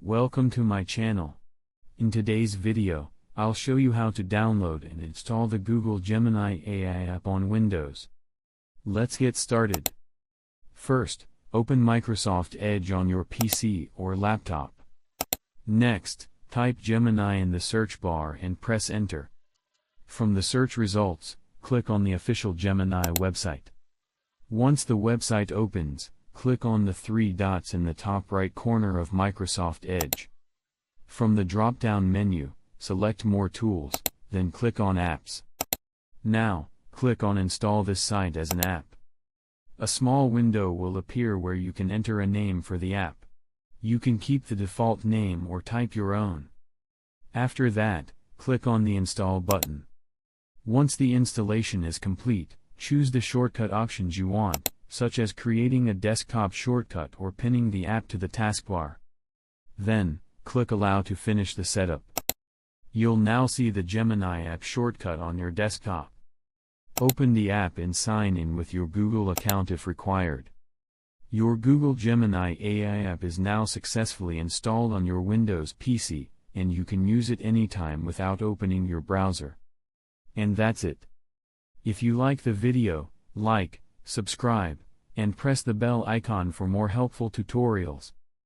Welcome to my channel. In today's video, I'll show you how to download and install the Google Gemini AI app on Windows. Let's get started. First, open Microsoft Edge on your PC or laptop. Next, type Gemini in the search bar and press enter. From the search results, click on the official Gemini website. Once the website opens, click on the three dots in the top right corner of Microsoft Edge. From the drop-down menu, select More Tools, then click on Apps. Now, click on Install this site as an app. A small window will appear where you can enter a name for the app. You can keep the default name or type your own. After that, click on the Install button. Once the installation is complete, choose the shortcut options you want, such as creating a desktop shortcut or pinning the app to the taskbar. Then, click Allow to finish the setup. You'll now see the Gemini app shortcut on your desktop. Open the app and sign in with your Google account if required. Your Google Gemini AI app is now successfully installed on your Windows PC, and you can use it anytime without opening your browser. And that's it. If you like the video, like, subscribe, and press the bell icon for more helpful tutorials.